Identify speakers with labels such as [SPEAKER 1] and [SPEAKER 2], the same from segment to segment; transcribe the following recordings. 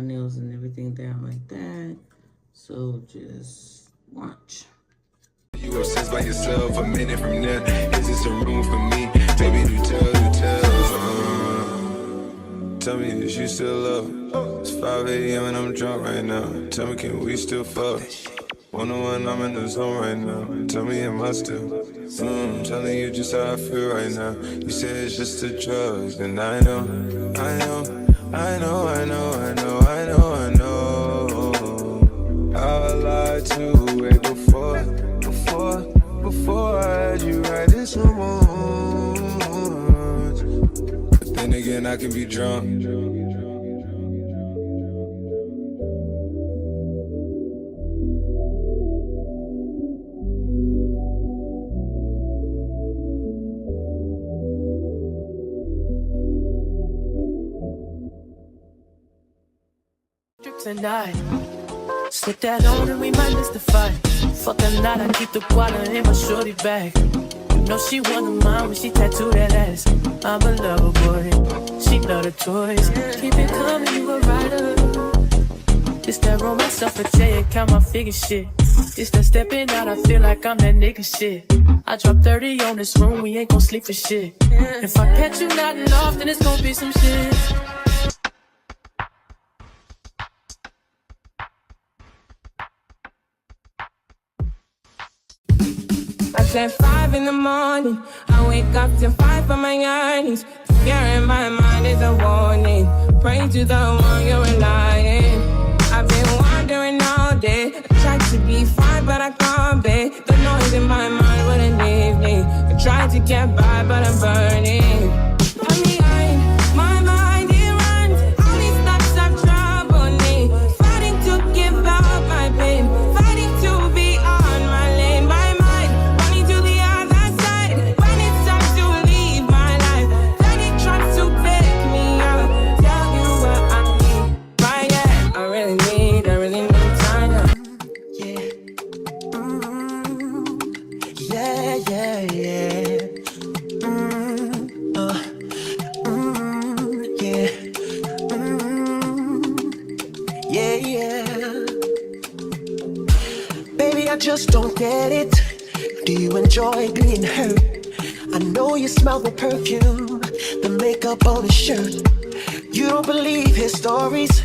[SPEAKER 1] nails and everything down like that. So just watch.
[SPEAKER 2] You obsessed by yourself, a minute from there. Is this a room for me? Baby, do tell. Tell me, is you still up? It's 5 a.m. and I'm drunk right now. Tell me, can we still fuck? 101, I'm in the zone right now. Tell me, am I still? Telling you just how I feel right now. You say it's just the drugs, and I know. I lied to way before I had you right this once. But then again, I can be drunk.
[SPEAKER 3] Tonight, slip that on and we might miss the fight. Fuck the night, I keep the quarter in my shorty bag. No, she wasn't mine when she tattooed that ass. I'm a lover boy, she love the toys. Keep it coming, you a rider. It's that roll myself a J and count my figure shit. It's that stepping out, I feel like I'm that nigga shit. I drop 30 on this room, we ain't gon' sleep for shit. If I catch you nodding off, then it's gon' be some shit.
[SPEAKER 4] I said 5 in the morning, I wake up to 5 for my earnings. Fear in my mind is a warning. Pray to the one you're relying. I've been wandering all day. I tried to be fine, but I can't be. The noise in my mind wouldn't leave me. I tried to get by, but I'm burning. I'm behind, my mind it runs. All these thoughts have troubled me. Fighting to give up my pain. Fighting to be on my lane. My mind running to the other side. When it's time to leave my life, then it tries to pick me up. Tell you what I need. Right, yeah, I really need time now.
[SPEAKER 5] Yeah. Yeah. Yeah. Baby, I just don't get it. Do you enjoy being hurt? I know you smell the perfume, the makeup on his shirt. You don't believe his stories.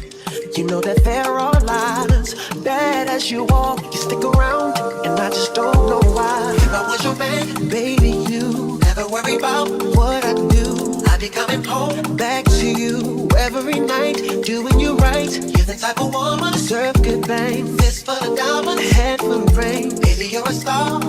[SPEAKER 5] You know that there are lies. Bad as you are, you stick around, and I just don't know why. If I was your man, baby, you never worry about what I do. I'd be coming home back to you every night, doing you right. You're the type of woman deserve good thing. Fist full of diamonds, head full of rain. Baby, you're a star.